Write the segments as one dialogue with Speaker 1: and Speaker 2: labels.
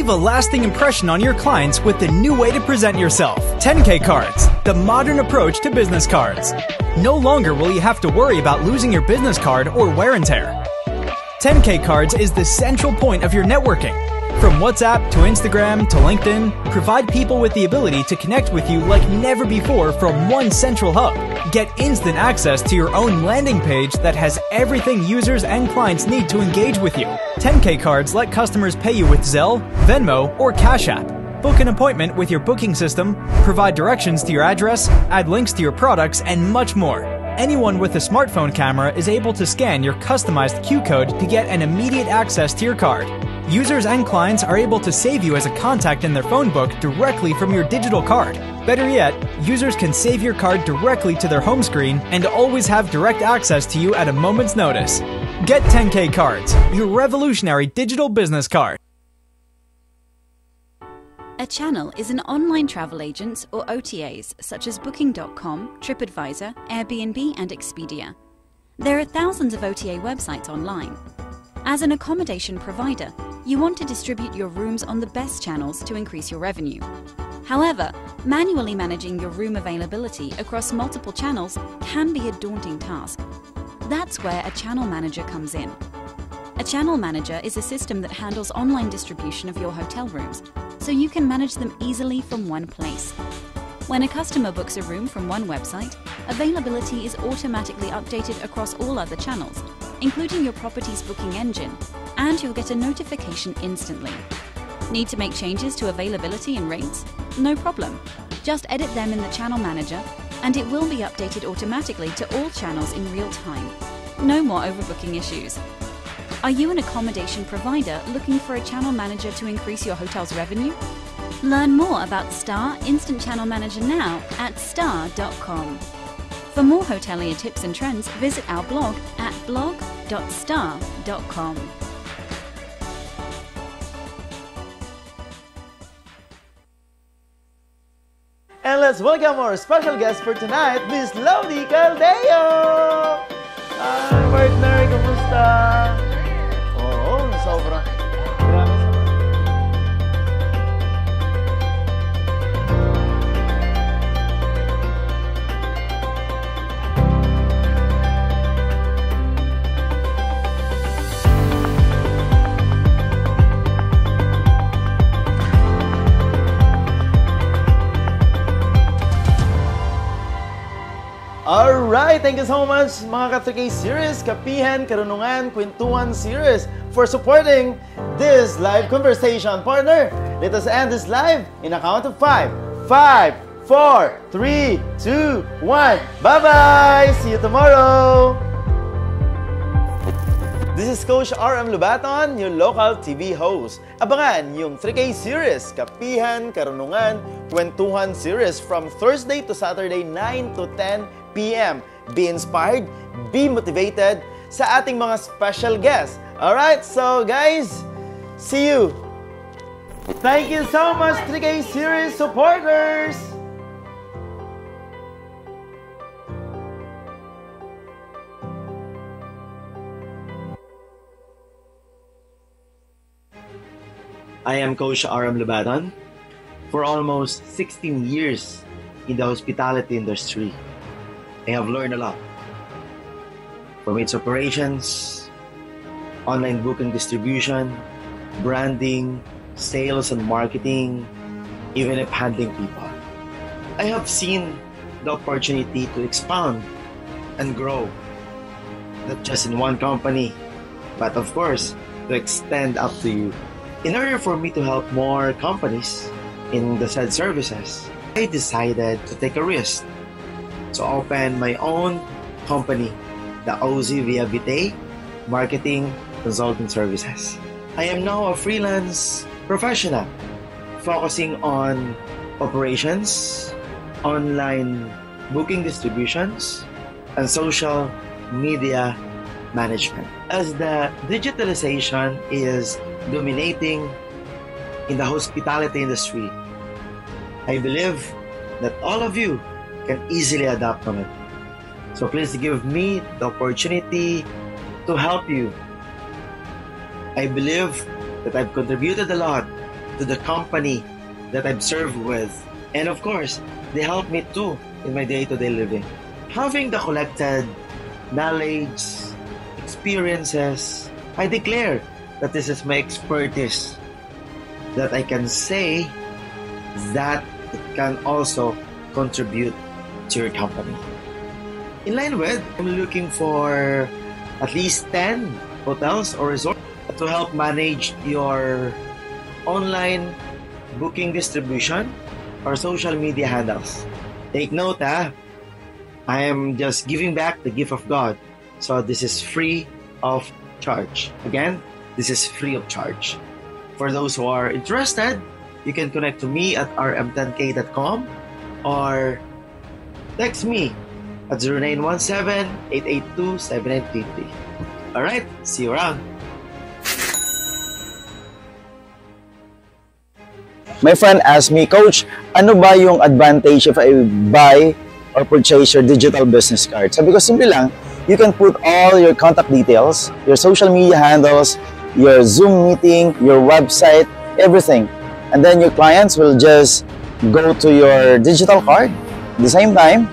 Speaker 1: Leave a lasting impression on your clients with the new way to present yourself. 10K Cards, the modern approach to business cards. No longer will you have to worry about losing your business card or wear and tear. 10K Cards is the central point of your networking. From WhatsApp to Instagram to LinkedIn, provide people with the ability to connect with you like never before from one central hub. Get instant access to your own landing page that has everything users and clients need to engage with you. 10K Cards let customers pay you with Zelle, Venmo, or Cash App. Book an appointment with your booking system, provide directions to your address, add links to your products, and much more. Anyone with a smartphone camera is able to scan your customized Q code to get an immediate access to your card. Users and clients are able to save you as a contact in their phone book directly from your digital card. Better yet, users can save your card directly to their home screen and always have direct access to you at a moment's notice. Get 10K Cards, your revolutionary digital business card.
Speaker 2: A channel is an online travel agent or OTAs such as Booking.com, TripAdvisor, Airbnb and Expedia. There are thousands of OTA websites online. As an accommodation provider, you want to distribute your rooms on the best channels to increase your revenue. However, manually managing your room availability across multiple channels can be a daunting task. That's where a channel manager comes in. A channel manager is a system that handles online distribution of your hotel rooms, so you can manage them easily from one place. When a customer books a room from one website, availability is automatically updated across all other channels, including your property's booking engine, and you'll get a notification instantly. Need to make changes to availability and rates? No problem. Just edit them in the channel manager, and it will be updated automatically to all channels in real time. No more overbooking issues. Are you an accommodation provider looking for a channel manager to increase your hotel's revenue? Learn more about Star Instant Channel Manager now at star.com. For more hotelier tips and trends, visit our blog at blog.star.com.
Speaker 3: And let's welcome our special guest for tonight, Miss Lodi Caldeo! Hi, partner! Kamusta? Oo, sobra. Grabe. Alright, thank you so much mga ka-3K series, Kapihan, Karunungan, Kwentuhan series for supporting this live conversation. Partner, let us end this live in a count of 5. 5, 4, 3, 2, 1. Bye-bye! See you tomorrow! This is Coach RM Lubaton, your local TV host. Abangan yung 3K series, Kapihan, Karunungan, Kwentuhan series from Thursday to Saturday, 9 to 10 p.m. Be inspired, be motivated sa ating mga special guests. Alright, so guys, see you! Thank you so much, 3K series supporters!
Speaker 4: I am Coach RM Lubaton. For almost 16 years in the hospitality industry, I have learned a lot. From its operations, online booking distribution, branding, sales and marketing, even if handling people. I have seen the opportunity to expand and grow, not just in one company, but of course, to extend up to you. In order for me to help more companies in the said services, I decided to take a risk to open my own company, the OZ Via Vitae Marketing Consulting Services. I am now a freelance professional focusing on operations, online booking distributions, and social media management. As the digitalization is dominating in the hospitality industry, I believe that all of you can easily adapt on it. So please give me the opportunity to help you. I believe that I've contributed a lot to the company that I've served with. And of course, they help me too in my day-to-day living. Having the collected knowledge, experiences, I declare that this is my expertise, that I can say that it can also contribute to your company. In line with, I'm looking for at least 10 hotels or resorts to help manage your online booking distribution or social media handles. Take note, I am just giving back the gift of God. So this is free of charge. Again, this is free of charge. For those who are interested, you can connect to me at rm10k.com or text me at 0917-882-7933. Alright, see you around.
Speaker 3: My friend asked me, Coach, ano ba yung advantage if I buy or purchase your digital business card? Sabi ko, simple lang, you can put all your contact details, your social media handles, your Zoom meeting, your website, everything. And then your clients will just go to your digital card. At the same time,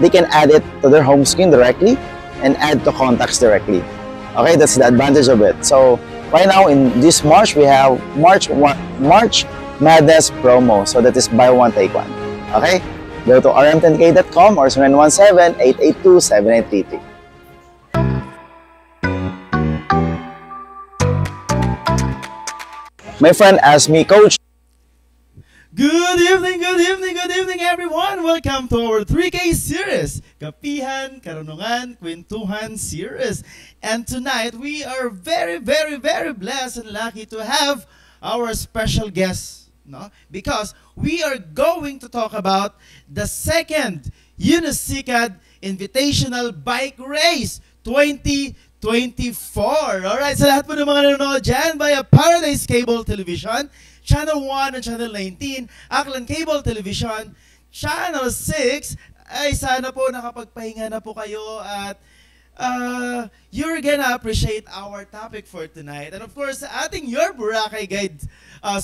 Speaker 3: they can add it to their home screen directly and add to contacts directly. Okay, that's the advantage of it. So right now in this March, we have March Madness promo. So that is buy one, take one. Okay, go to rm10k.com or 0917-882-7933. My friend asked me, Coach,
Speaker 5: Good evening, everyone! Welcome to our 3K series, Kapihan, Karunungan, Kwentuhan series. And tonight, we are very blessed and lucky to have our special guest, no? Because we are going to talk about the second Unisikad Invitational Bike Race 2024. Alright, sa lahat po ng mga nanonood dyan via Paradise Cable Television, Channel 1 and Channel 19, Aklan Cable Television, Channel 6, ay sana po nakapagpahinga na po kayo at you're gonna appreciate our topic for tonight. And of course, sa ating Your Boracay Guide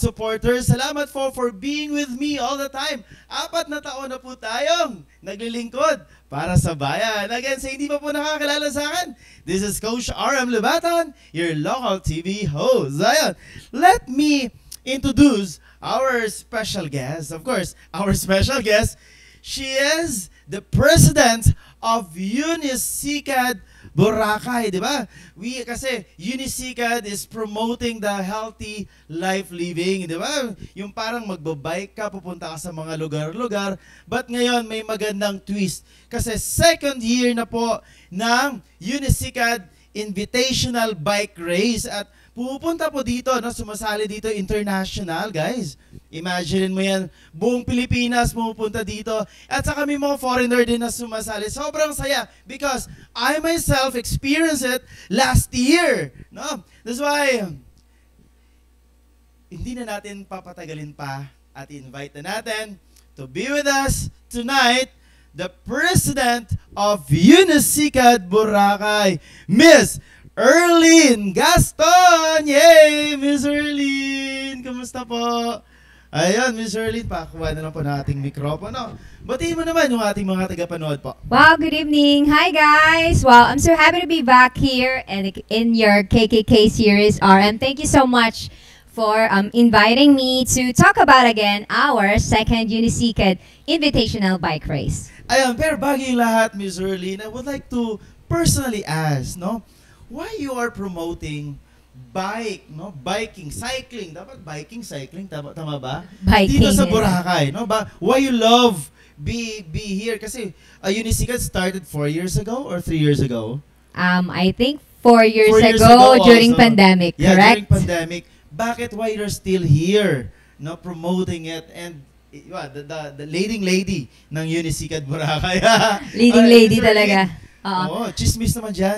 Speaker 5: supporters, salamat for being with me all the time. 4 na taon na po tayong naglilingkod para sa bayan. Again, sa hindi pa po nakakilala sa akin, this is Coach RM Lubatan, your local TV host. Ayan, let me introduce our special guest. Of course, our special guest, she is the president of Unisikad Boracay, di ba? Kasi Unisikad is promoting the healthy life living, di ba? Yung parang magbabike ka, pupunta ka sa mga lugar-lugar. But ngayon, may magandang twist. Kasi second year na po ng Unisikad Invitational Bike Race at pupunta po dito, no, sumasali dito international, guys. Imagine mo yan, buong Pilipinas pupunta dito. At saka may mga foreigner din na sumasali. Sobrang saya because I myself experienced it last year. No? That's why, hindi na natin papatagalin pa at invite na natin to be with us tonight, the President of Unisikad Boracay, Miss Erlyn Gaston! Yay! Miss Erlyn! Kumusta po? Ayun, Miss Erlyn, pakuha na lang po na ating mikropono. Batiin mo naman yung ating mga tagapanood po.
Speaker 6: Wow, good evening. Hi, guys. Well, I'm so happy to be back here and in your KKK series, RM. Thank you so much for inviting me to talk about again our second Unisikad Invitational Bike Race.
Speaker 5: Ayun, pero bago yung lahat, Miss Erlyn, I would like to personally ask, no? Why you are promoting bike, no? Biking, cycling. Dapat biking, cycling, tama ba?
Speaker 6: Biking.
Speaker 5: Dito sa Boracay, no? Why you love be here? Kasi Unisikad started 4 years ago or 3 years ago?
Speaker 6: I think 4 years,
Speaker 5: 4 years
Speaker 6: ago
Speaker 5: also.
Speaker 6: during pandemic,
Speaker 5: Yeah,
Speaker 6: correct?
Speaker 5: during pandemic. Bakit why you're still here, no? Promoting it and the leading lady ng Unisikad Boracay.
Speaker 6: Leading lady talaga.
Speaker 5: Oo, chismis naman dyan.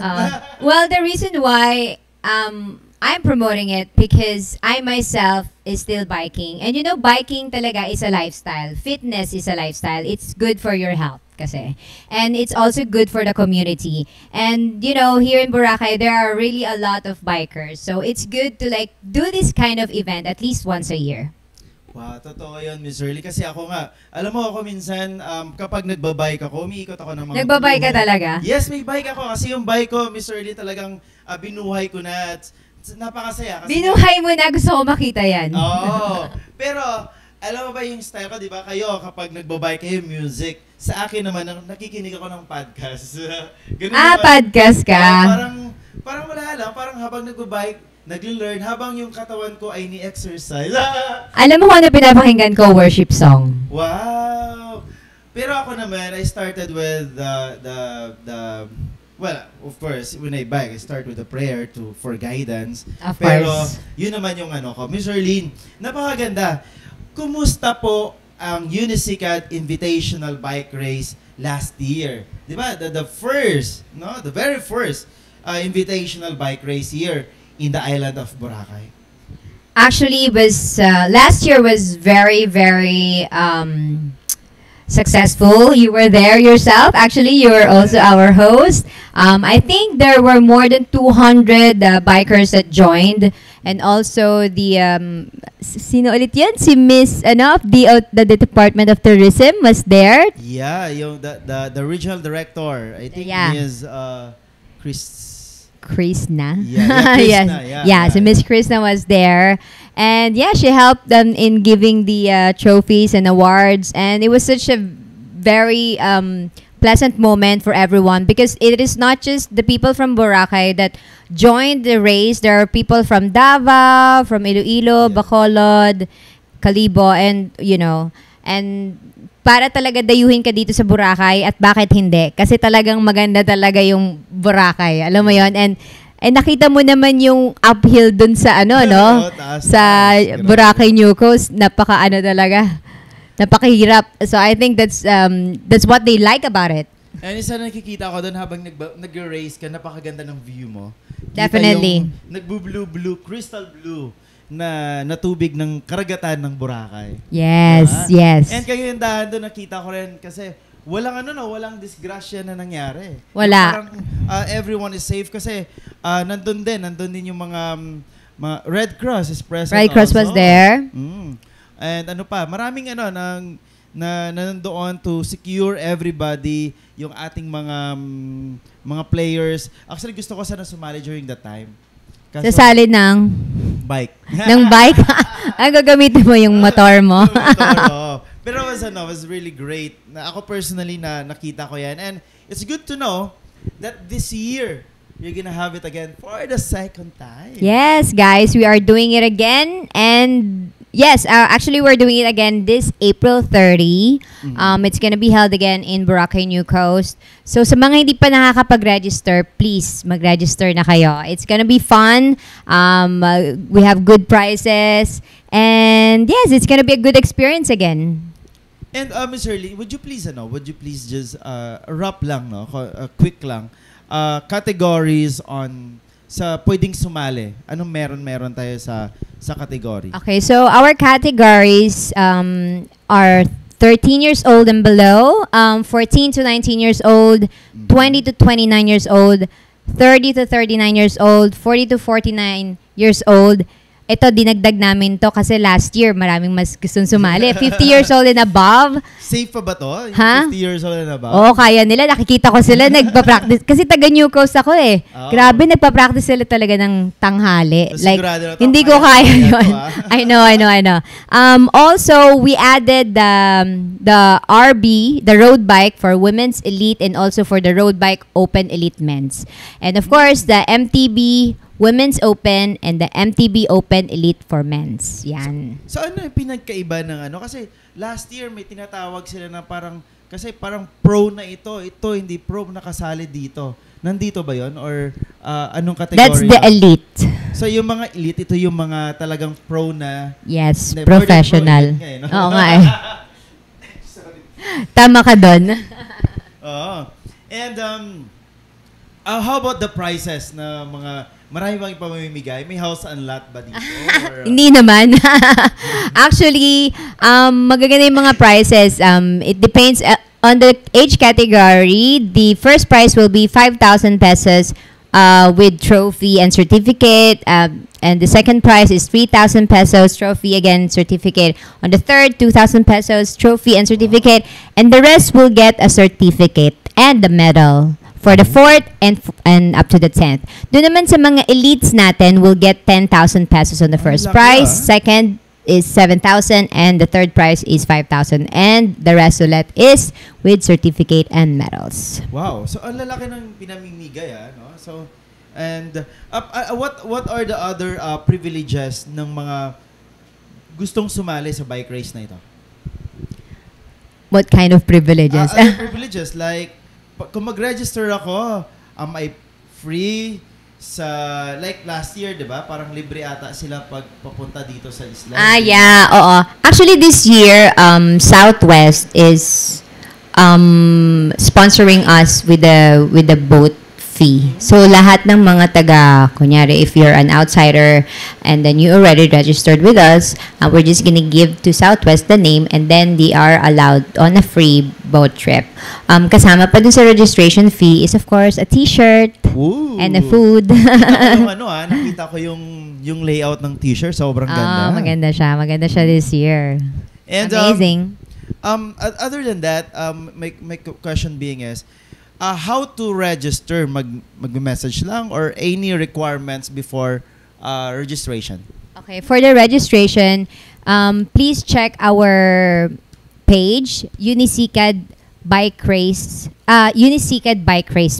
Speaker 6: Well, the reason why I'm promoting it because I myself is still biking. And you know, biking talaga is a lifestyle. Fitness is a lifestyle. It's good for your health. kasi. And it's also good for the community. And, you know, here in Boracay, there are really a lot of bikers. So it's good to like do this kind of event at least once a year.
Speaker 5: Wow, totoo yun, Miss Shirley. Kasi ako nga, alam mo ako minsan, kapag nagbabike ako, umiikot ako ng mga...
Speaker 6: Nagbabike ka talaga?
Speaker 5: Yes, may bike ako. Kasi yung bike ko, Miss Shirley, talagang binuhay ko na. At napakasaya. Kasi
Speaker 6: Binuhay mo na, gusto ko makita yan.
Speaker 5: Oo. Pero, alam mo ba yung style ko, di ba? Kayo, kapag nagbabike kayo, music. Sa akin naman, nakikinig ako ng podcast. Ganun naman.
Speaker 6: Podcast ka?
Speaker 5: Parang wala lang. Parang habang nagbabike, nagli-learn habang yung katawan ko ay ni-exercise.
Speaker 6: Alam mo kung ano pinapakinggan ko? Worship song.
Speaker 5: Wow! Pero ako naman, I started with well, of course, when I bike, I start with a prayer for guidance.
Speaker 6: Of
Speaker 5: Pero
Speaker 6: course.
Speaker 5: yun naman yung ano ko. Miss Erlene, napakaganda. Kumusta po ang Unisicat Invitational Bike Race last year? Di ba? The first, no? The very first invitational bike race here in the island of Boracay.
Speaker 6: Actually, was last year was very, very successful. You were there yourself. Actually, you were also our host. I think there were more than 200 bikers that joined. And also the sino ulit yan? Si Miss the Department of Tourism was there.
Speaker 5: Yeah, yung the regional director, I think is
Speaker 6: Krishna.
Speaker 5: Yeah, Krishna,
Speaker 6: yeah. So Miss Krishna was there. And yeah, she helped them in giving the trophies and awards. And it was such a very pleasant moment for everyone because it is not just the people from Boracay that joined the race. There are people from Davao, from Iloilo, Bacolod, Calibo, and you know, and para talaga dayuhin ka dito sa Boracay at bakit hindi? Kasi talagang maganda talaga yung Boracay. Alam mo yon. And nakita mo naman yung uphill dun sa sa Boracay New Coast. Talaga. Napakahirap. So I think that's what they like about it.
Speaker 5: And isa na nakikita ko doon habang nag-race ka, napakaganda ng view mo.
Speaker 6: Definitely.
Speaker 5: Nagbu-blue, crystal blue na tubig ng karagatan ng Boracay.
Speaker 6: Yes, yes.
Speaker 5: And kagandahan doon nakita ko rin kasi walang disgrasya na nangyari.
Speaker 6: Wala.
Speaker 5: Parang everyone is safe kasi nandun din yung mga Red Cross is present.
Speaker 6: Red Cross was there.
Speaker 5: And maraming nandoon to secure everybody, yung ating mga players. Actually, gusto ko sana sumali during that time.
Speaker 6: Sasali ng
Speaker 5: bike.
Speaker 6: ng bike? Ang gagamitin mo yung motor mo.
Speaker 5: Pero was really great. Ako personally nakita ko yan. And it's good to know that this year, you're gonna have it again for the second time.
Speaker 6: Yes, guys, we are doing it again. And yes, actually, we're doing it again this April 30. It's gonna be held again in Boracay New Coast. So, sa mga hindi pa nakakapag-register, please, mag-register na kayo. It's gonna be fun. We have good prizes. And yes, it's gonna be a good experience again.
Speaker 5: And Ms. Hurley, would you please just wrap lang, quick lang, categories on sa pwedeng sumali. Anong meron tayo sa category?
Speaker 6: Okay, so our categories are 13 years old and below, 14 to 19 years old, 20 to 29 years old, 30 to 39 years old, 40 to 49 years old. Ito, dinagdag namin to kasi last year maraming mas gustong sumali. 50 years old and above.
Speaker 5: Safe pa ba to?
Speaker 6: Ha?
Speaker 5: 50 years old and above?
Speaker 6: Oo, kaya nila. Nakikita ko sila nagpa-practice. Kasi taga New Coast ako eh. Oh. Grabe, nagpa-practice sila talaga ng tanghali.
Speaker 5: So,
Speaker 6: like,
Speaker 5: na
Speaker 6: hindi ko kaya yun. I know. Also, we added the RB, the road bike for women's elite and also for the road bike open elite men's. And of course, the MTB Women's Open and the MTB Open Elite for men's. Yan.
Speaker 5: So ano yung pinagkaiba ng Kasi last year may tinatawag sila na parang pro na ito. Ito hindi pro nakasali dito. Nandito ba yon or anong category?
Speaker 6: That's the elite.
Speaker 5: So yung mga elite, ito yung mga talagang pro na.
Speaker 6: Yes, professional. Oo nga eh. Tama ka doon.
Speaker 5: Oo. And how about the prizes na mga marami bang ipamimigay? May house and lot ba dito? Or,
Speaker 6: Hindi naman. Actually, magaganda yung mga prizes. It depends on the age category, the first prize will be 5,000 pesos with trophy and certificate. And the second prize is 3,000 pesos, trophy again, certificate. On the third, 2,000 pesos, trophy and certificate. And the rest will get a certificate and the medal for the fourth and up to the 10th. Doon naman sa mga elites natin, will get 10,000 pesos on the first prize. Second is 7,000 and the third prize is 5,000. And the rest ulit is with certificate and medals.
Speaker 5: Wow. So, ang lalaki ng pinamimigay, no? So, and what are the other privileges ng mga gustong sumali sa bike race na ito?
Speaker 6: What kind of privileges?
Speaker 5: Other privileges like kung mag-register ako, am I free sa like last year, 'di ba? Parang libre ata sila pag papunta dito sa isla.
Speaker 6: Yeah, oo. Actually this year Southwest is sponsoring us with the boat fee. So lahat ng mga taga, kunyari if you're an outsider and then you already registered with us, we're just gonna give to Southwest the name and then they are allowed on a free boat trip. Kasama pa dun sa registration fee is of course a t-shirt and a food.
Speaker 5: Nakita ko yung layout ng t-shirt, sobrang ganda.
Speaker 6: Maganda siya. Maganda siya this year.
Speaker 5: And,
Speaker 6: amazing.
Speaker 5: Other than that, my question being is, how to register? Mag-message lang or any requirements before registration?
Speaker 6: Okay, for the registration, please check our page, Unisikad Bike Race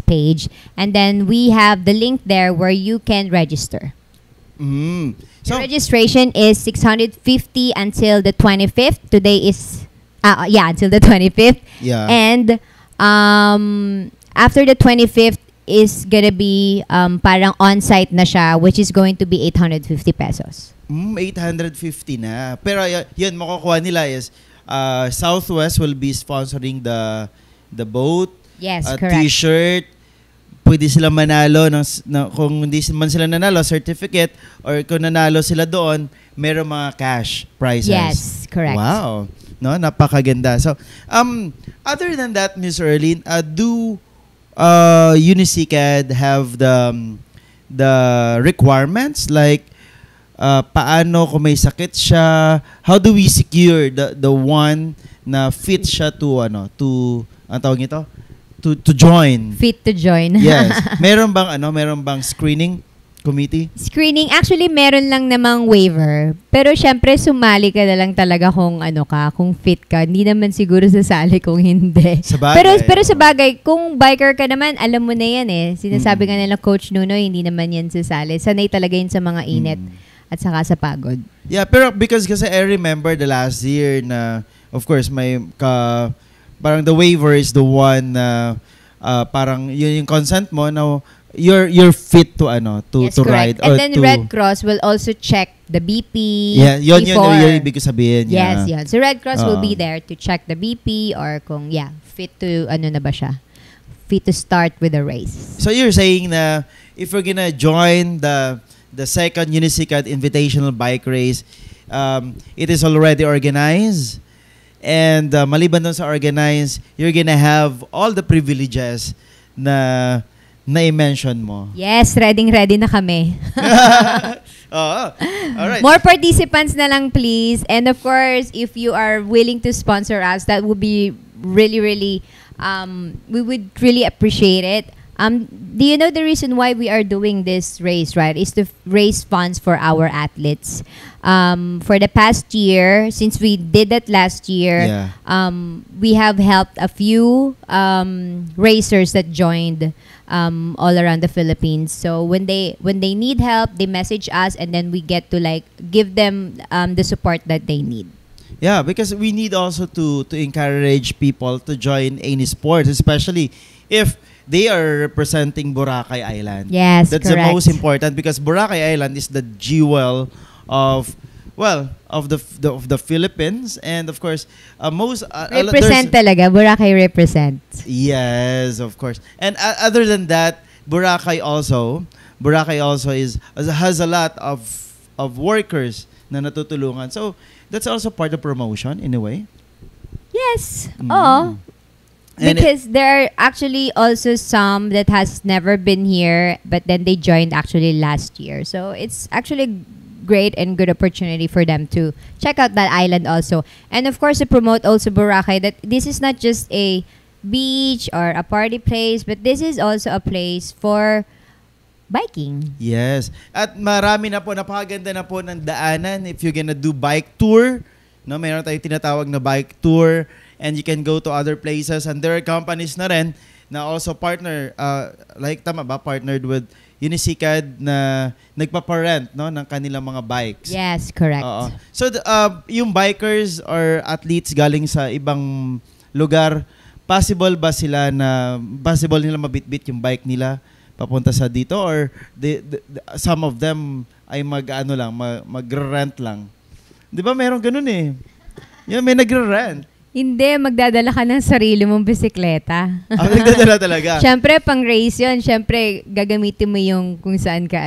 Speaker 6: page, and then we have the link there where you can register. So the registration is 650 until the 25th. Today is until the 25th. Yeah. And after the 25th is gonna be parang on-site na siya, which is going to be 850 pesos.
Speaker 5: 850 na. Pero yun, makukuha nila is Southwest will be sponsoring the boat.
Speaker 6: Yes, correct.
Speaker 5: T-shirt. Pwede sila manalo kung hindi man sila nanalo, certificate, or kung nanalo sila doon, meron mga cash prizes.
Speaker 6: Yes, correct.
Speaker 5: Wow. No, napakaganda. So, other than that, Ms. Erlene, do Unisikad have the requirements like paano kung may sakit siya? How do we secure the one na fit siya to ang tawag nito? To join.
Speaker 6: Fit to join.
Speaker 5: Yes. Meron bang screening committee?
Speaker 6: Screening, actually meron lang namang waiver. Pero syempre sumali ka na lang talaga kung kung fit ka. Hindi naman siguro sasali kung hindi. Pero sa bagay, kung biker ka naman, alam mo na yan eh. Sinasabi nga nila Coach Nuno, hindi naman yan sasali. Sanay talaga yun sa mga init at saka sa pagod.
Speaker 5: Yeah, pero because kasi I remember the last year na, of course, parang the waiver is the one na parang yun yung consent mo na you're fit to
Speaker 6: yes,
Speaker 5: to
Speaker 6: correct.
Speaker 5: ride.
Speaker 6: And then Red Cross will also check the BP.
Speaker 5: Yeah, yun ibig ko sabihin.
Speaker 6: Yes, yan. So Red Cross will be there to check the BP or kung fit to na ba siya? Fit to start with the race.
Speaker 5: So you're saying na if we're gonna join the second Unisikad Invitational Bike Race, it is already organized. And maliban dun sa organize, you're gonna have all the privileges na i-mention mo.
Speaker 6: Yes, ready na kami.
Speaker 5: All right.
Speaker 6: More participants na lang, please. And of course, if you are willing to sponsor us, that would be really, really, we would really appreciate it. Do you know the reason why we are doing this race, right? Is to raise funds for our athletes. For the past year, since we did that last year, we have helped a few racers that joined all around the Philippines. So when they need help, they message us, and then we get to give them the support that they need.
Speaker 5: Yeah, because we need also to encourage people to join any sports, especially if they are representing Boracay Island.
Speaker 6: Yes,
Speaker 5: that's
Speaker 6: correct.
Speaker 5: the most important because Boracay Island is the jewel of the Philippines, and of course most
Speaker 6: represent talaga. Boracay represents.
Speaker 5: Yes, of course. And other than that, Boracay also has a lot of workers na natutulungan. So that's also part of promotion in a way.
Speaker 6: Yes. Oh.
Speaker 3: And
Speaker 6: Because there are actually also some that has never been here, but then they joined actually last year. So it's actually great and good opportunity for them to check out that island also. And of course, to promote also Boracay, that this is not just a beach or a party place, but this is also a place for biking.
Speaker 3: Yes. At marami na po, napakaganda na po ng daanan if you're gonna do bike tour. No, mayroon tayong tinatawag na bike tour and you can go to other places and there are companies na rin na also partner, like tama ba, partnered with Unisikad na nagpaparent no, ng kanilang mga bikes.
Speaker 6: Yes, correct.
Speaker 3: Oo. So, yung bikers or athletes galing sa ibang lugar, possible nila mabitbit yung bike nila papunta sa dito or some of them ay mag-rent lang. 'Di ba meron ganun eh. Yung may nagre-rent.
Speaker 6: Hindi, magdadala ka ng sarili mong bisikleta.
Speaker 3: Nagdadala talaga.
Speaker 6: Siyempre, pang race yun. Siyempre, gagamitin mo yung kung saan ka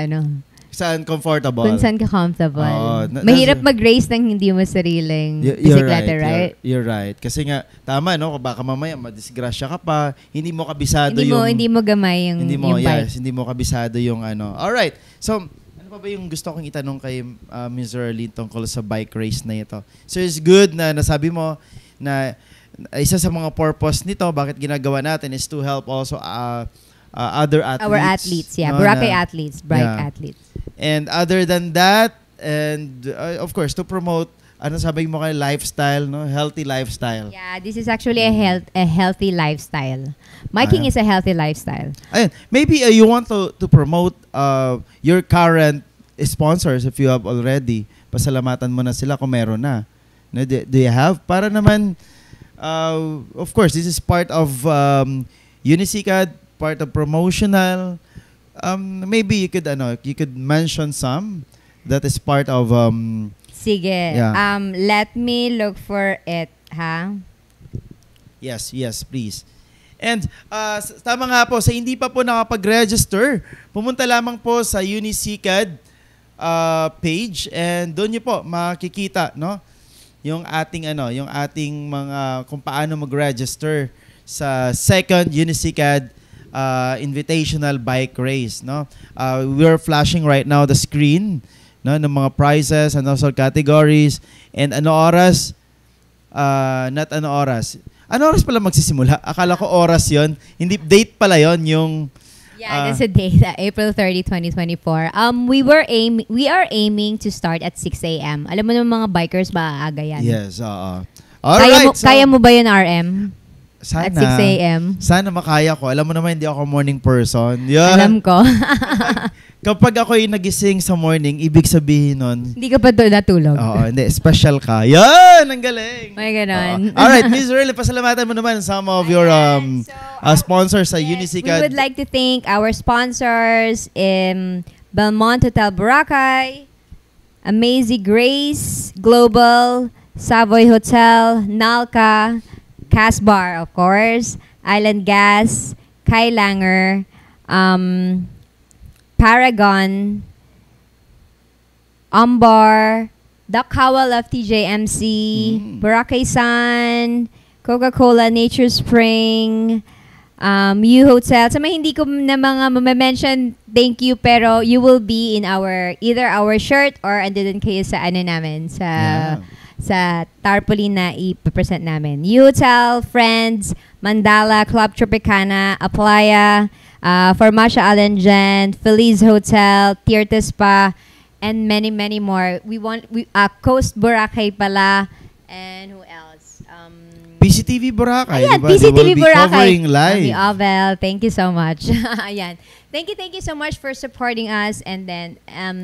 Speaker 3: Saan comfortable.
Speaker 6: Kung saan ka comfortable.
Speaker 3: Oo,
Speaker 6: Mahirap mag-race nang hindi mo sariling bisikleta, right?
Speaker 3: You're right. Kasi nga, tama, no? Baka mamaya, madisgrasya ka pa, hindi mo kabisado
Speaker 6: Hindi mo gamay yung bike.
Speaker 3: Yes, hindi mo kabisado yung ano. Alright. So, ano pa ba yung gusto kong itanong kay Ms. Arlene tungkol sa bike race na ito? So, it's good na nasabi mo na isa sa mga purpose nito, bakit ginagawa natin is to help also other athletes.
Speaker 6: Our athletes, yeah.
Speaker 3: No,
Speaker 6: Boracay athletes, bike athletes.
Speaker 3: And other than that, and of course, to promote, ano sabi mo kay lifestyle, no? Healthy lifestyle.
Speaker 6: Yeah, this is actually a healthy lifestyle. Biking is a healthy lifestyle.
Speaker 3: Ayun. Maybe you want to promote your current sponsors if you have already. Pasalamatan mo na sila kung meron na. No, do you have? Para naman, of course, this is part of Unisikad, part of promotional. Maybe you could mention some that is part of
Speaker 6: Sige.
Speaker 3: Yeah.
Speaker 6: Let me look for it, ha?
Speaker 3: Yes, please. And tama nga po, sa hindi pa po nakapag-register, pumunta lamang po sa Unisikad page and doon niyo po makikita, no? Yung ating mga kung paano mag-register sa second Unisikad invitational bike race, no? We're flashing right now the screen, no, ng mga prizes and also categories and ano oras pala magsisimula? Akala ko oras 'yon. Hindi, date pala 'yon yung
Speaker 6: Yeah, that's a date, April 30, 2024. We are aiming to start at 6 a.m. Alam mo naman mga bikers maaga yan.
Speaker 3: Yes, oo. Alright.
Speaker 6: Kaya mo ba yun, RM?
Speaker 3: Sana.
Speaker 6: At 6 a.m.
Speaker 3: Sana makaya ko. Alam mo naman, hindi ako morning person. Yan.
Speaker 6: Alam ko.
Speaker 3: Kapag ako'y nagising sa morning, ibig sabihin nun,
Speaker 6: Hindi ka pa doon natulog.
Speaker 3: oo, hindi. Special ka. Yan! Ang galing!
Speaker 6: May ganon.
Speaker 3: Alright, Ms. Early, pasalamatan mo naman some of your sponsors sa Unisikad.
Speaker 6: We would like to thank our sponsors in Belmont Hotel Boracay, Amazing Grace, Global, Savoy Hotel, Nalka, Casbar, of course, Island Gas, Kai Langer, Paragon, Umbar, Duck Howell of TJMC, Boracay Sun, Coca-Cola Nature Spring, U Hotel. Sa mga hindi ko na mga mention, thank you, pero you will be in either our shirt or andun kayo sa namin, sa tarpaulin na ipapresent namin. U Hotel, Friends, Mandala, Club Tropicana, Aplaya, Farmacia Alenjan, Feliz Hotel, Tirta Spa, and many, many more. Coast Boracay pala, and who else?
Speaker 3: PCTV Boracay.
Speaker 6: Ayan,
Speaker 3: diba?
Speaker 6: PCTV
Speaker 3: They will be
Speaker 6: Boracay.
Speaker 3: covering live.
Speaker 6: Ovel, thank you so much. Ayan. Thank you so much for supporting us, and then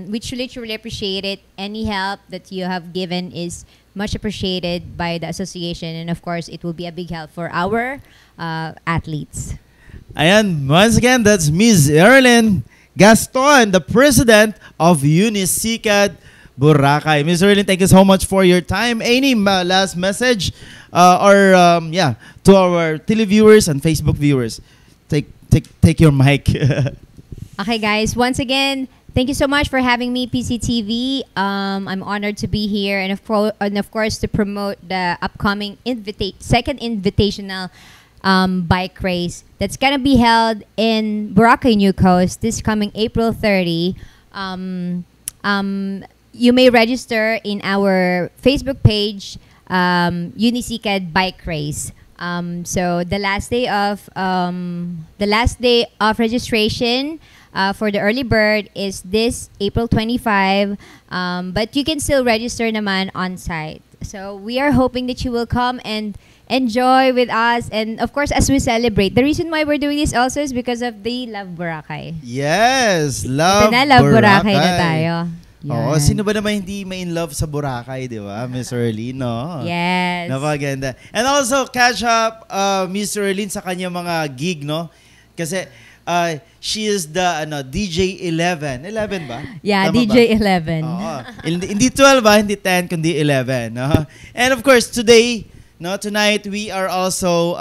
Speaker 6: we truly appreciate it. Any help that you have given is much appreciated by the association, and of course, it will be a big help for our athletes.
Speaker 3: Ayan, once again, that's Ms. Erlyn Gaston, the president of Unisikad Boracay. Ms. Erlyn, thank you so much for your time. Any last message to our televiewers and Facebook viewers? Take your mic.
Speaker 6: Okay, guys. Once again, thank you so much for having me, PCTV. I'm honored to be here, and of course to promote the upcoming second invitational bike race that's gonna be held in Boracay, New Coast this coming April 30. You may register in our Facebook page, Unisikad Bike Race. So the last day of registration for the early bird is this April 25. But you can still register naman on site. So we are hoping that you will come and enjoy with us, and of course as we celebrate. The reason why we're doing this also is because of the Love Boracay.
Speaker 5: Yes,
Speaker 6: Ito
Speaker 5: Love
Speaker 6: na, Love Boracay na
Speaker 5: Boracay.
Speaker 6: tayo.
Speaker 5: Oo,
Speaker 6: Yan.
Speaker 5: sino ba naman hindi ma-in love sa Boracay, di ba? Miss Erlene, no?
Speaker 6: Yes.
Speaker 5: Napaganda. And also, catch up Miss Erlene sa kanyang mga gig, no? Kasi she is the DJ 11. 11 ba?
Speaker 6: Yeah,
Speaker 5: Tama
Speaker 6: DJ
Speaker 5: ba?
Speaker 6: 11.
Speaker 5: Oo. Hindi 12 ba? Hindi 10, kundi 11. No? And of course, today, tonight, we are also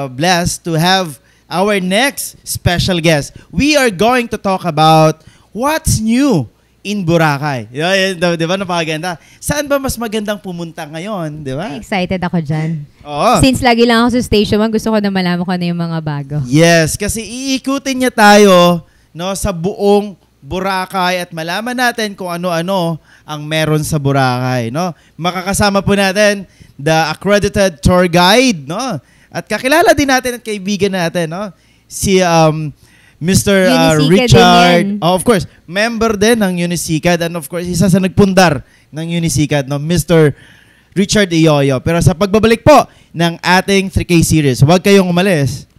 Speaker 5: blessed to have our next special guest. We are going to talk about what's new in Boracay. Di ba? Napakaganda. Saan ba mas magandang pumunta ngayon? Di ba?
Speaker 6: Excited ako dyan.
Speaker 5: Oo.
Speaker 6: Since lagi lang ako sa Station 1, gusto ko na malaman kung ano yung mga bago.
Speaker 5: Yes, kasi iikutin niya tayo sa buong Boracay at malaman natin kung ano-ano ang meron sa Boracay. No? Makakasama po natin the accredited tour guide. No? At kakilala din natin at kaibigan natin. No? Si Mr.
Speaker 6: Unisikad
Speaker 5: Richard.
Speaker 6: din yan.
Speaker 5: Of course, member din ng Unisikad. And of course, isa sa nagpundar ng Unisikad, Mr. Richard Iyoyo. Pero sa pagbabalik po ng ating 3K series, huwag kayong umalis.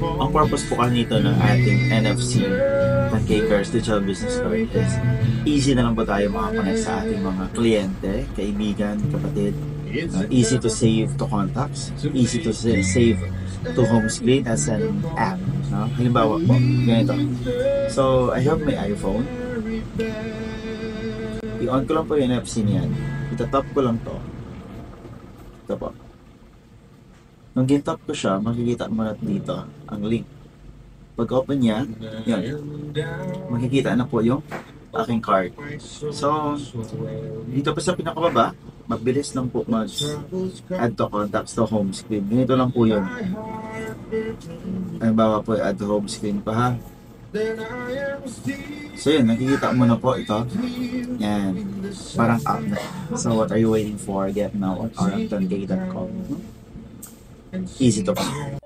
Speaker 4: Ang purpose po kanito ng ating NFC 10K Cars Digital Business Card is easy na lang po tayo makakonect sa ating mga kliyente, kaibigan, kapatid. Easy to save to contacts, easy to save to home screen as an app. No? Halimbawa po, ganito. So, I have my iPhone. I-on ko lang po yung NFC niyan. Itatap ko lang to. Ito po. Nung gintap ko siya, makikita mo na dito ang link. Pag-open niya, yun. Makikita na po yung aking card. So, dito pa sa pinakababa, mabilis lang po mag-add to contacts to home screen. Ganito lang po yun. Halimbawa po, add to home screen pa ha. So yun, nakikita mo na po ito. Yan. Parang app na. So what are you waiting for? Get now at rm10k.com. Easy to find.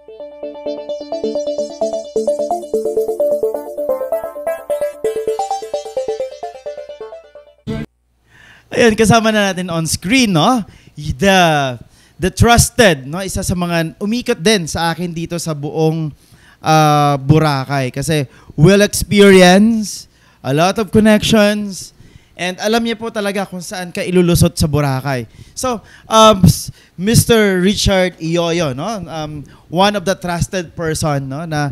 Speaker 5: Ayun, kasama na natin on screen, no? The trusted, no? Isa sa mga umikot din sa akin dito sa buong Boracay. Kasi well experienced, a lot of connections, and alam niya po talaga kung saan ka ilulusot sa Boracay. So, Mr. Richard Iyoyo, no? One of the trusted person, no? Na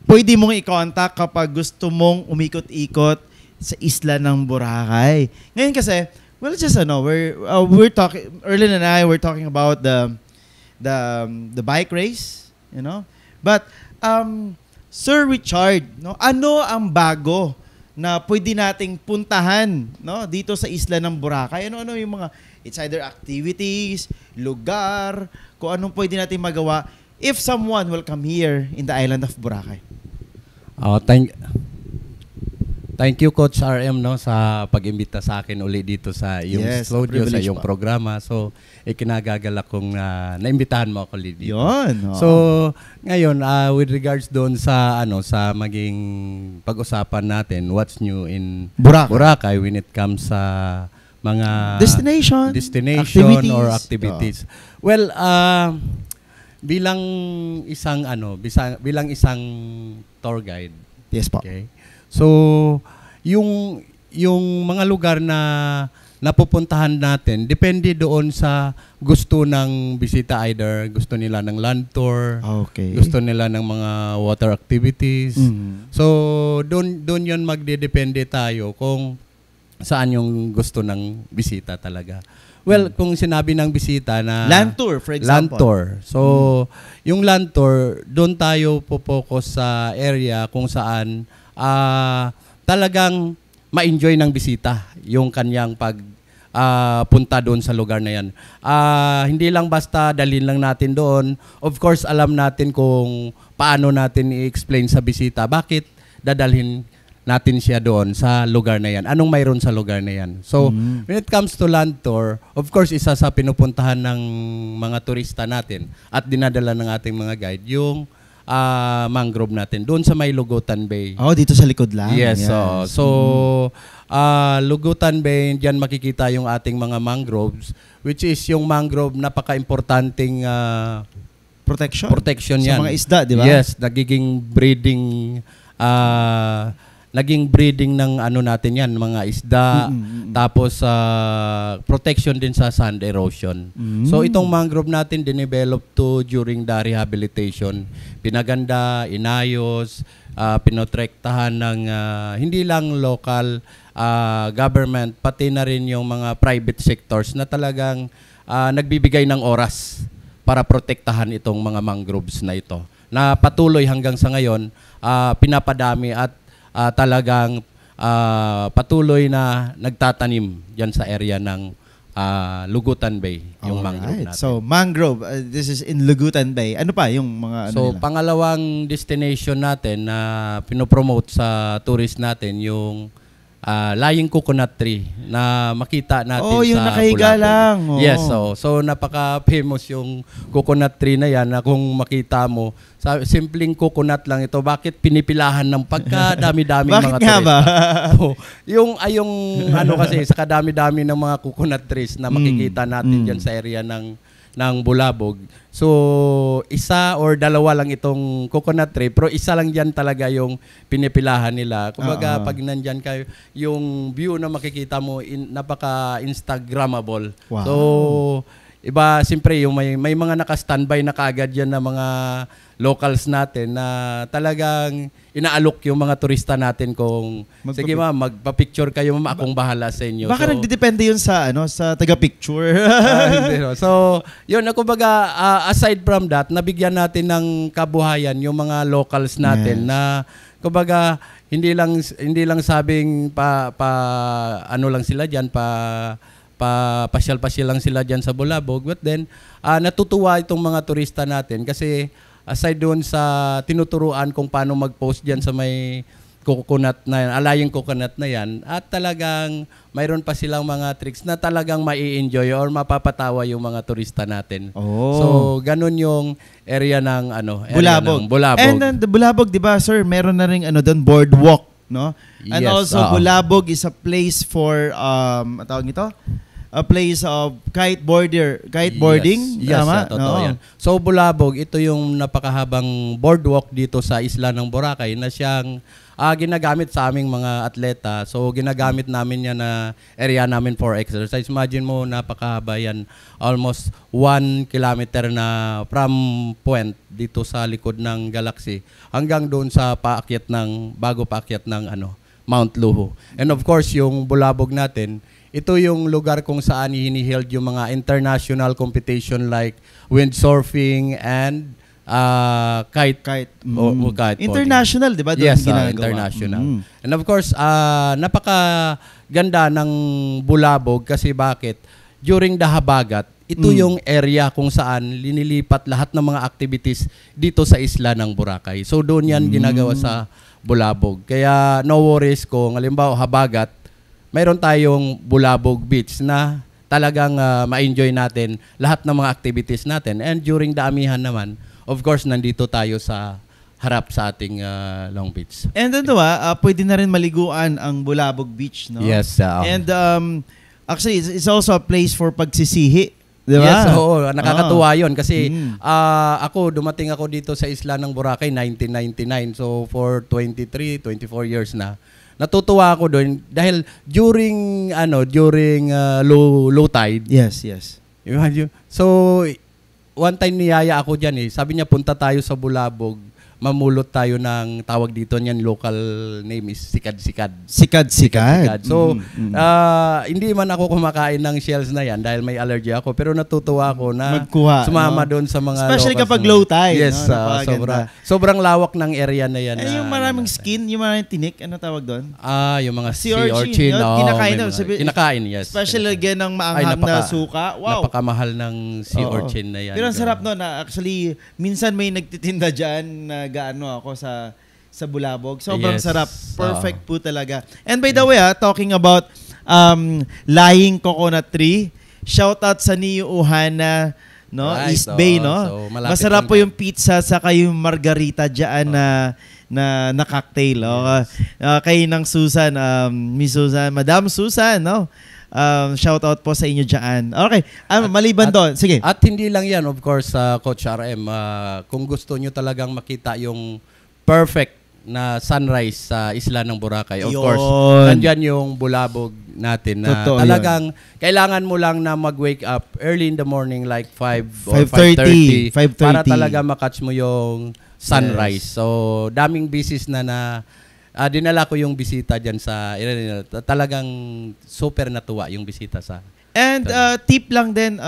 Speaker 5: pwede mong i-contact kapag gusto mong umikot-ikot sa isla ng Boracay. Ngayon kasi, well, just we're talking, Erlen and I were talking about the bike race, you know. But Sir Richard, no, ano ang bago na pwede nating puntahan, no, dito sa isla ng Boracay? Ano yung mga, it's either activities, lugar, kung anong pwede nating magawa if someone will come here in the island of Boracay?
Speaker 7: Thank you, Coach RM, no, sa pag-imbita sa akin uli dito sa iyong studio, sa iyong programa. So, ikinagagalak kong naimbitahan mo ako ulit dito.
Speaker 5: Yun.
Speaker 7: So, ngayon, with regards doon sa sa maging pag-usapan natin, what's new in Boracay when it comes sa mga destination activities. Well, bilang isang tour guide.
Speaker 5: Yes po.
Speaker 7: Okay. So, yung mga lugar na napupuntahan natin, depende doon sa gusto ng bisita. Either gusto nila ng land tour, gusto nila ng mga water activities. So, doon yun magdedepende tayo kung saan yung gusto ng bisita talaga. Well, kung sinabi ng bisita na
Speaker 5: land tour, for example.
Speaker 7: Land tour. So, yung land tour, doon tayo po-focus sa area kung saan talagang ma-enjoy ng bisita yung kanyang punta doon sa lugar na yan. Hindi lang basta dalhin lang natin doon. Of course, alam natin kung paano natin i-explain sa bisita bakit dadalhin natin siya doon sa lugar na yan. Anong mayroon sa lugar na yan. So, when it comes to land tour, of course, isa sa pinupuntahan ng mga turista natin at dinadala ng ating mga guide, yung mangrove natin doon sa may Lugutan Bay.
Speaker 5: Dito sa likod lang.
Speaker 7: Yes. So Lugutan Bay, diyan makikita yung ating mga mangroves, which is yung mangrove, napaka-importanting protection yan.
Speaker 5: Sa mga isda, di ba?
Speaker 7: Yes, naging breeding ng natin yan, mga isda, tapos protection din sa sand erosion. So itong mangrove natin dinevelop to during the rehabilitation. Pinaganda, inayos, pinotrektahan ng hindi lang local government, pati na rin yung mga private sectors na talagang nagbibigay ng oras para protektahan itong mga mangroves na ito. Na patuloy hanggang sa ngayon, pinapadami at talagang patuloy na nagtatanim dyan sa area ng Lugutan Bay, yung mangrove natin.
Speaker 5: So, mangrove, this is in Lugutan Bay. Ano pa yung mga
Speaker 7: nila? Pangalawang destination natin na pinopromote sa tourist natin, yung lying coconut tree na makita natin sa
Speaker 5: yung nakahiga lang.
Speaker 7: Yes, so napaka-famous yung coconut tree na yan na kung makita mo, simpleng coconut lang ito. Bakit pinipilahan ng pagkadami-daming mga turista?
Speaker 5: Bakit nga ba?
Speaker 7: Yung kasi sa kadami-dami ng mga coconut trees na makikita natin dyan sa area ng ng Bulabog. So, isa or dalawa lang itong coconut tree, pero isa lang dyan talaga yung pinipilahan nila. Kumbaga, pag nandyan kayo, yung view na makikita mo, napaka-Instagrammable.
Speaker 5: Wow.
Speaker 7: So, iba, siyempre, yung may mga naka-standby na kaagad yan na mga locals natin na talagang inaalok yung mga turista natin kung sige ma'am, magpa-picture kayo ma'am, akong bahala sa inyo.
Speaker 5: Baka nagdidepende yun sa sa taga-picture.
Speaker 7: Hindi, no? So, yun, kumbaga, aside from that, nabigyan natin ng kabuhayan yung mga locals natin na kumbaga hindi lang sabing ano lang sila diyan pasyal-pasyal lang sila diyan sa Bulabog, but then natutuwa itong mga turista natin kasi aside doon sa tinuturuan kung paano mag-post diyan sa may coconut na yan, alayang coconut na yan, at talagang mayroon pa silang mga tricks na talagang mai-enjoy or mapapatawa yung mga turista natin. So, ganun yung area ng
Speaker 5: Bulabog.
Speaker 7: Bulabog.
Speaker 5: And then the Bulabog, 'di ba, sir, meron na ring doon boardwalk, no? And
Speaker 7: Yes,
Speaker 5: also Bulabog is a place for tawag ito? A place of kiteboarding.
Speaker 7: Yes,
Speaker 5: Tama?
Speaker 7: totoo yan. So, Bulabog, ito yung napakahabang boardwalk dito sa isla ng Boracay na siyang ginagamit sa aming mga atleta. So, ginagamit namin yan na area namin for exercise. Imagine mo, napakahaba yan. Almost 1 kilometer na from point dito sa likod ng Galaxy hanggang doon sa bago paakyat ng Mount Luho. And of course, yung Bulabog natin, ito yung lugar kung saan hiniheld yung mga international competition like windsurfing and kite.
Speaker 5: International, di ba?
Speaker 7: Yes, international. And of course, napakaganda ng Bulabog kasi bakit? During the habagat, ito yung area kung saan linilipat lahat ng mga activities dito sa isla ng Boracay. So doon yan ginagawa sa Bulabog. Kaya no worries kung halimbawa habagat, mayroon tayong Bulabog Beach na talagang ma-enjoy natin lahat ng mga activities natin. And during the amihan naman, of course, nandito tayo sa harap sa ating Long Beach.
Speaker 5: And then pwede na rin maliguan ang Bulabog Beach, no?
Speaker 7: Yes.
Speaker 5: And actually, it's also a place for pagsisihi. Diba?
Speaker 7: Yes, oo. Nakakatuwa yun kasi dumating ako dito sa isla ng Boracay 1999. So for 23, 24 years na. Natutuwa ako doon dahil during low tide.
Speaker 5: Yes.
Speaker 7: Imagine. So one time niyaya ako diyan Sabi niya punta tayo sa Bulabog. Mamulot tayo ng tawag dito niyan, local name is sikad-sikad.
Speaker 5: Sikad-sikad.
Speaker 7: So, hindi man ako kumakain ng shells na yan dahil may allergy ako, pero natutuwa ako na sumama doon sa mga
Speaker 5: especially kapag low tide.
Speaker 7: Yes, sobrang lawak ng area na yan.
Speaker 5: Yung maraming skin, yung maraming tinik, ano tawag doon?
Speaker 7: Yung mga sea urchin. Kinakain, yes.
Speaker 5: Especially again ng maanghang na suka. Wow.
Speaker 7: Napakamahal ng sea urchin na yan.
Speaker 5: Pero ang sarap nun. Actually, minsan may nagtitinda dyan na gaano ako sa Bulabog. Sobrang sarap. Perfect po talaga. And by the way, talking about lying coconut tree, shout out sa Neo Ohana, no? Right, East Bay, no? So, masarap po yung pizza saka yung margarita diyan na cocktail. Kay ng Susan, Miss Susan, Madam Susan, no? Shout out po sa inyo dyan. Okay, maliban doon. Sige.
Speaker 7: At hindi lang yan, of course, Coach RM. Kung gusto nyo talagang makita yung perfect na sunrise sa isla ng Boracay, of course, nandyan yung Bulabog natin na talagang kailangan mo lang na mag-wake up early in the morning like 5 or 5:30 para talaga makatch mo yung sunrise. Yes. So, daming bisis na dinala ko yung bisita dyan sa talagang super natuwa yung bisita sa.
Speaker 5: And tip lang din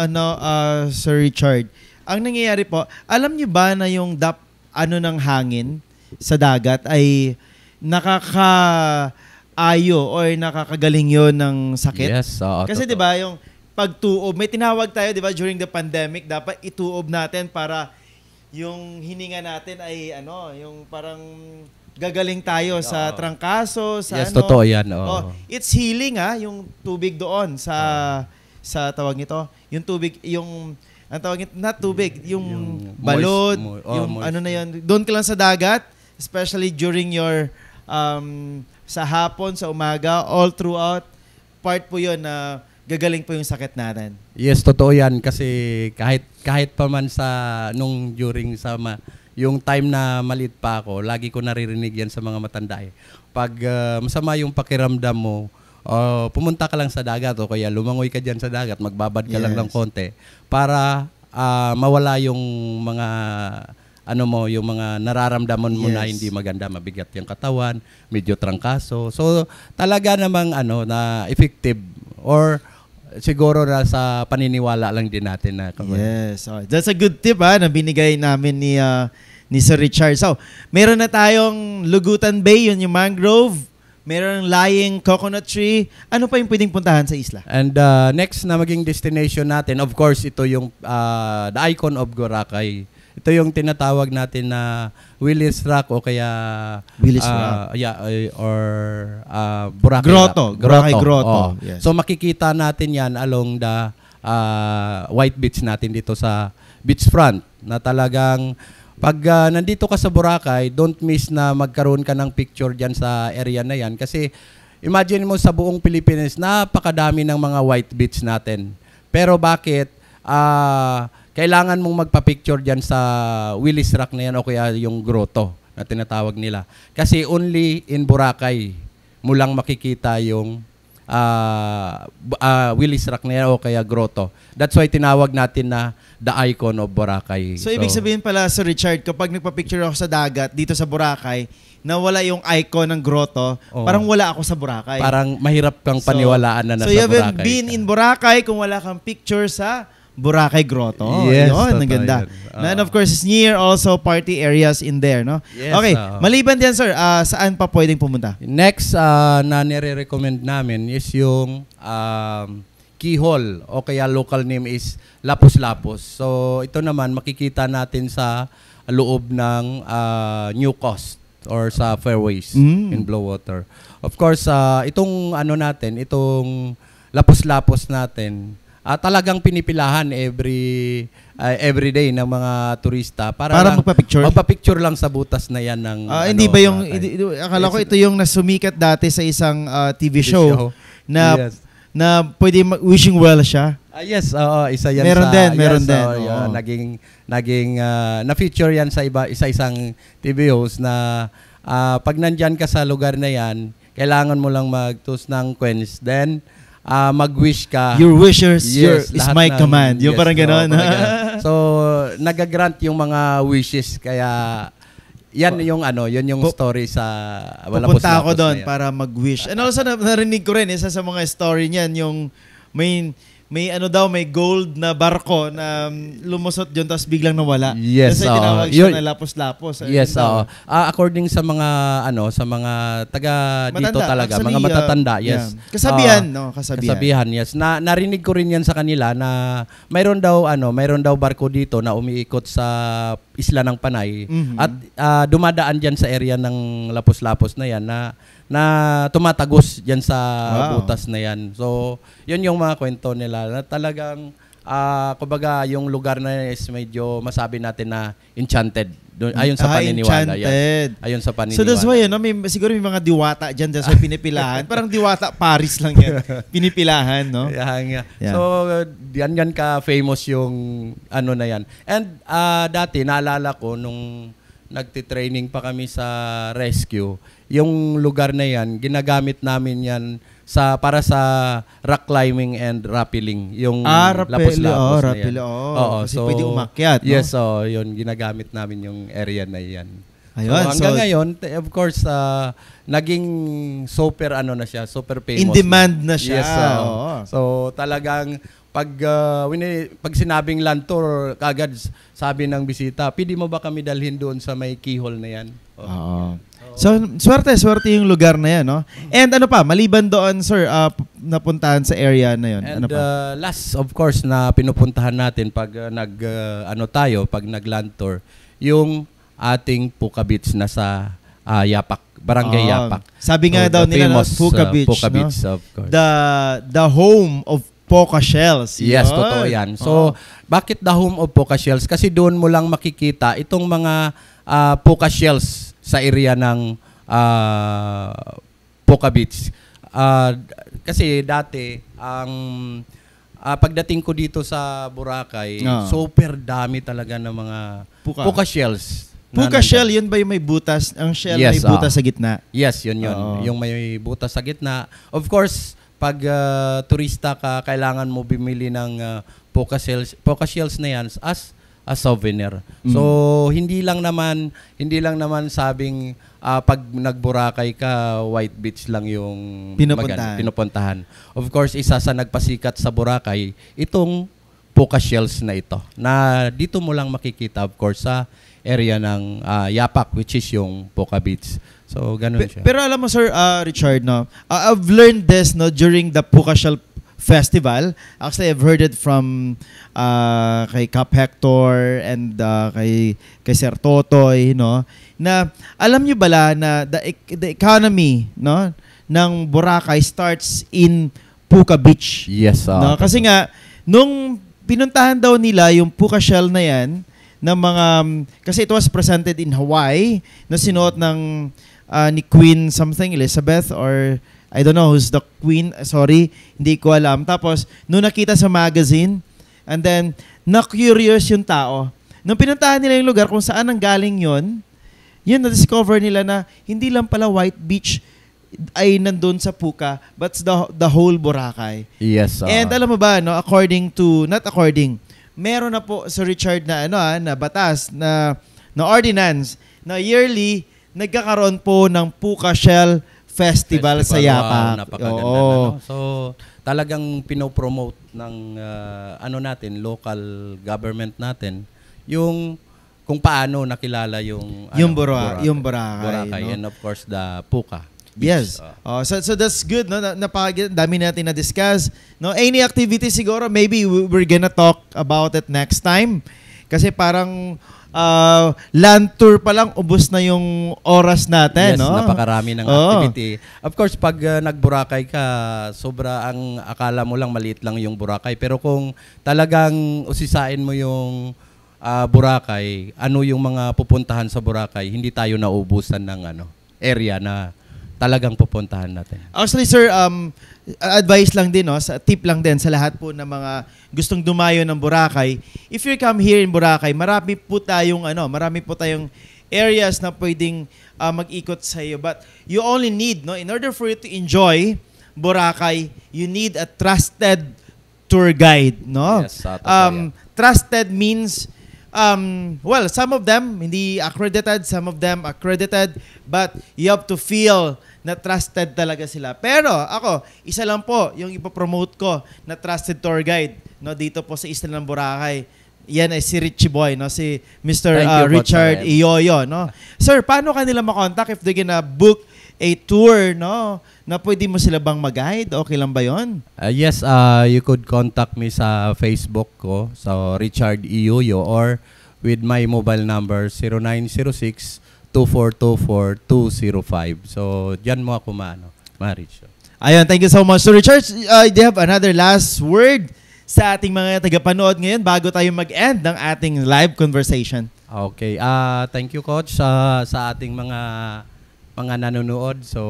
Speaker 5: Sir Richard. Ang nangyayari po, alam niyo ba na yung ng hangin sa dagat ay nakakaayo or nakakagaling yon ng sakit?
Speaker 7: Yes,
Speaker 5: kasi 'di ba yung pagtuob, may tinawag tayo 'di ba during the pandemic, dapat ituob natin para yung hininga natin ay yung parang gagaling tayo sa trangkaso, sa
Speaker 7: yes, totoo yan.
Speaker 5: It's healing yung tubig doon sa tawag nito, yung tubig, ang tawag nito, not tubig, yung balod, moist. Na yan, doon ka lang sa dagat, especially during your sa hapon, sa umaga, all throughout, part po yun na gagaling po yung sakit natin.
Speaker 7: Yes, totoo yan. Kasi kahit pa man yung time na maliit pa ako, lagi ko naririnig yan sa mga matanda eh. Pag masama yung pakiramdam mo, pumunta ka lang sa dagat o kaya lumangoy ka dyan sa dagat, magbabad ka lang ng konti para mawala yung mga yung mga nararamdaman mo na hindi maganda, mabigat yung katawan, medyo trangkaso. So talaga namang na effective or siguro na sa paniniwala lang din natin na.
Speaker 5: Yes. Okay. That's a good tip na binigay namin ni Sir Richard. So, meron na tayong Lugutan Bay, yun yung mangrove. Meron lying coconut tree. Ano pa yung pwedeng puntahan sa isla?
Speaker 7: And next na maging destination natin, of course, ito yung the icon of Boracay. Ito yung tinatawag natin na Willis Rock o kaya
Speaker 5: Willis Rock.
Speaker 7: Boracay
Speaker 5: Grotto.
Speaker 7: Rock.
Speaker 5: Boracay Grotto.
Speaker 7: Oh.
Speaker 5: Yes.
Speaker 7: So makikita natin yan along the white beach natin dito sa beachfront na talagang pag nandito ka sa Boracay, don't miss na magkaroon ka ng picture dyan sa area na yan kasi imagine mo sa buong Pilipinas, napakadami ng mga white beach natin. Pero bakit kailangan mong magpa-picture dyan sa Willis Rock na yan o kaya yung grotto na tinatawag nila. Kasi only in Boracay mo lang makikita yung Willis Rock na yan o kaya grotto. That's why tinawag natin na the icon of Boracay.
Speaker 5: So ibig sabihin pala, Sir Richard, kapag nagpa-picture ako sa dagat dito sa Boracay, na wala yung icon ng grotto, parang wala ako sa Boracay.
Speaker 7: Parang mahirap kang paniwalaan na nasa Boracay.
Speaker 5: So you haven't been in Boracay kung wala kang picture sa Boracay Grotto.
Speaker 7: Yes,
Speaker 5: yun, ang ganda. And of course, it's near also party areas in there, no?
Speaker 7: Yes,
Speaker 5: okay, maliban diyan, sir, saan pa pwedeng pumunta?
Speaker 7: Next na nire-recommend namin is yung Kihol o kaya local name is Lapus-Lapus. So ito naman makikita natin sa loob ng New Coast or sa Fairways in Bluewater. Of course, itong itong Lapus-Lapus natin, talagang pinipilahan every day ng mga turista para magpa-picture lang sa butas na yan ng
Speaker 5: hindi ba yung akala ko ito yung nasumikat dati sa isang TV show na na pwede wishing well siya.
Speaker 7: Yes, isa yan
Speaker 5: meron din.
Speaker 7: Naging na-feature yan sa isa-isang TV host na pag nandyan ka sa lugar na yan, kailangan mo lang mag-toast ng coins, then mag-wish ka.
Speaker 5: Your wishes is my command. Yung parang gano'n.
Speaker 7: So, nagagrant yung mga wishes. Kaya, yan yung story sa Lapus-Lapus.
Speaker 5: Pupunta ako doon para mag-wish. And also, narinig ko rin, isa sa mga story niyan, yung may gold na barko na lumusot yun tapos biglang nawala.
Speaker 7: Yes,
Speaker 5: kasi tinawag siya na Lapus-Lapus.
Speaker 7: Yes, according sa mga taga dito talaga, mga matatanda, yes.
Speaker 5: Kasabihan,
Speaker 7: yes. Narinig ko rin yan sa kanila na mayroon daw barko dito na umiikot sa isla ng Panay at dumadaan diyan sa area ng Lapus-Lapus na yan na tumatagos diyan sa butas na yan. So, yun yung mga kwento nila na talagang kumbaga yung lugar na is medyo masabi natin na enchanted. Ayon sa paniniwala yan. Ayon sa paniniwala.
Speaker 5: So that's why siguro may mga diwata diyan sa pinipilahan. Parang diwata Paris lang yan. Pinipilahan, no?
Speaker 7: Yeah. So yan ka famous yung na yan. And dati naalala ko nung nagti-training pa kami sa rescue, yung lugar na yan, ginagamit namin yan para sa rock climbing and rappelling, yung Lapus-Lapus na yan.
Speaker 5: Kasi pwede umakyat, no?
Speaker 7: Yes, yun, ginagamit namin yung area na yan.
Speaker 5: Ayun,
Speaker 7: hanggang ngayon, of course, naging super super famous.
Speaker 5: In demand na siya.
Speaker 7: Yes, so talagang pag sinabing land tour, kagad sabi ng bisita, pwede mo ba kami dalhin doon sa may Kihol na yan?
Speaker 5: So, swerte yung lugar na yan, no? And maliban doon, sir, napuntahan sa area na yun.
Speaker 7: And last, of course, na pinupuntahan natin pag pag nag-land tour, yung ating Puka Beach na sa Yapak, Barangay Yapak.
Speaker 5: Sabi nga daw nila na Puka Beach,
Speaker 7: Beach, of course.
Speaker 5: The home of Poca Shells.
Speaker 7: Yes, totoo yan. So, bakit the home of Poca Shells? Kasi doon mo lang makikita itong mga Poca Shells sa area ng Puka Beach. Kasi dati, pagdating ko dito sa Boracay, super dami talaga ng mga puka shells.
Speaker 5: Puka shell, yun ba yung may butas? Ang shell may butas sa gitna?
Speaker 7: Yes, yun. Yung may butas sa gitna. Of course, pag turista ka, kailangan mo bumili ng puka shells na yan as a souvenir. So, hindi lang naman sabing pag nagboracay ka, White Beach lang yung pinupuntahan. Of course, isa sa nagpasikat sa Boracay, itong puka shells na ito. Na dito mo lang makikita, of course, sa area ng Yapak, which is yung Puka Beach. So, ganun siya.
Speaker 5: Pero alam mo, Sir Richard, no, I've learned this during the Puka Shell Festival. Actually, I've heard it from kay Cap Hector and kay Sir Totoy, no, na alam nyo bala na the economy, no, ng Boracay starts in Puka Beach.
Speaker 7: Yes.
Speaker 5: No? Kasi nga, nung pinuntahan daw nila yung Puka Shell na yan, ng mga, kasi it was presented in Hawaii, na sinuot ng ni Queen something, Elizabeth, or I don't know who's the Queen, sorry, hindi ko alam. Tapos, nung nakita sa magazine, and then, na-curious yung tao. Nung pinuntahan nila yung lugar kung saan ang galing yun, na-discover nila na hindi lang pala White Beach ay nandun sa Puka, but the whole Boracay.
Speaker 7: Yes.
Speaker 5: And alam mo ba, no, meron na po Sir Richard na na batas na ordinance na yearly nagkakaroon po ng Puka Shell Festival sa Yapak.
Speaker 7: Napakaganda. So talagang pinopromote ng natin, local government natin, yung kung paano nakilala yung
Speaker 5: Boracay,
Speaker 7: no? And of course the Puka Beach.
Speaker 5: Yes. So that's good, no? Dami natin na discuss. No, any activity siguro maybe we're gonna talk about it next time. Kasi parang land tour pa lang ubos na yung oras natin,
Speaker 7: yes,
Speaker 5: no?
Speaker 7: Napakarami ng activity. Of course, pag nagboracay ka, sobra ang akala mo lang maliit lang yung Boracay. Pero kung talagang usisain mo yung Boracay, ano yung mga pupuntahan sa Boracay, hindi tayo naubusan ng area na talagang pupuntahan natin.
Speaker 5: Actually, sir, advice lang din, no, tip lang din sa lahat po ng mga gustong dumayo ng Boracay. If you come here in Boracay, marami po tayong areas na pwedeng mag-ikot sa iyo. But you only need, no, in order for you to enjoy Boracay, you need a trusted tour guide, no?
Speaker 7: Yes,
Speaker 5: trusted means well, some of them hindi accredited, some of them accredited, but you have to feel na trusted talaga sila. Pero ako, isa lang po yung ipopromote ko na trusted tour guide, no, dito po sa Isla ng Boracay. Yan ay si Richie Boy, no, si Mr. Richard Iyoyo, no. Sir, paano kanila ma-contact if they're gonna book a tour, no, na pwede mo sila bang mag-guide? Okay lang ba yun?
Speaker 7: Yes, you could contact me sa Facebook ko, so Richard Iyoyo, or with my mobile number 0906-2424-205. So, diyan mo ako ma-reach.
Speaker 5: Ayun, thank you so much. So, Richard, do you have another last word sa ating mga tagapanood ngayon bago tayo mag-end ng ating live conversation?
Speaker 7: Okay. Thank you, Coach, sa ating mga nanonood. So,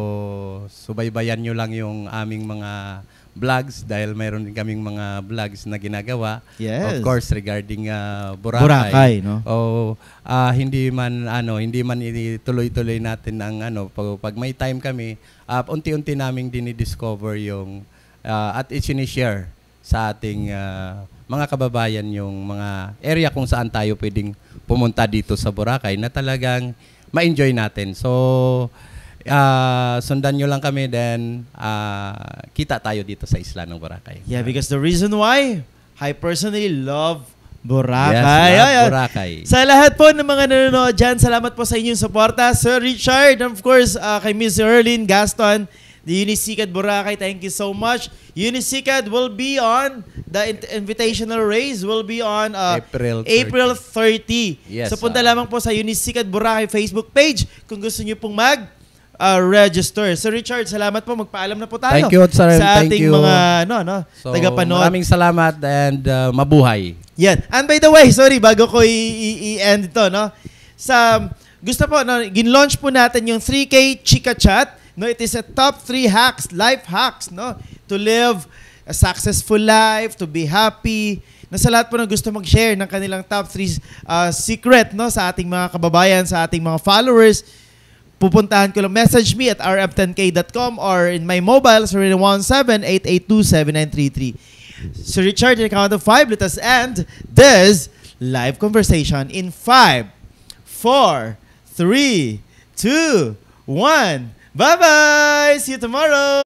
Speaker 7: subaybayan nyo lang yung aming mga vlogs dahil mayroon din kaming mga vlogs na ginagawa.
Speaker 5: Yes.
Speaker 7: Of course, regarding Boracay.
Speaker 5: No?
Speaker 7: Hindi man ituloy-tuloy natin ang pag may time kami, unti-unti naming dinidiscover yung at i-share sa ating mga kababayan yung mga area kung saan tayo pwedeng pumunta dito sa Boracay na talagang ma-enjoy natin. So, sundan nyo lang kami, then kita tayo dito sa Isla ng Boracay.
Speaker 5: Yeah, because the reason why I personally love Boracay.
Speaker 7: Yes, love Boracay.
Speaker 5: Sa lahat po ng mga nanonood dyan, salamat po sa inyong suporta. Sir Richard, and of course, kay Ms. Erlyn Gaston, the Unisikad Boracay, thank you so much. Unisikad will be on, the invitational race will be on April 30.
Speaker 7: Yes,
Speaker 5: so punta lamang po sa Unisikad Boracay Facebook page kung gusto nyo pong register. Sir Richard, salamat po. Magpaalam na po tayo.
Speaker 7: Thank you, sir.
Speaker 5: Sa
Speaker 7: Thank
Speaker 5: ating
Speaker 7: you.
Speaker 5: mga
Speaker 7: So,
Speaker 5: tagapanood.
Speaker 7: maraming salamat and mabuhay.
Speaker 5: Yan. And by the way, sorry, bago ko i-end ito, no? Gusto po, ginlaunch po natin yung 3K Chika Chat No, it is a top 3 hacks, life hacks, no, to live a successful life, to be happy. Na sa lahat po na gusto mag-share ng kanilang top 3 secret, no, sa ating mga kababayan, sa ating mga followers, pupuntahan ko lang, message me at rm10k.com or in my mobile 0917-882-7933. So Richard, in a count of 5, let us end this live conversation in 5, 4, 3, 2, 1. Bye-bye! See you tomorrow!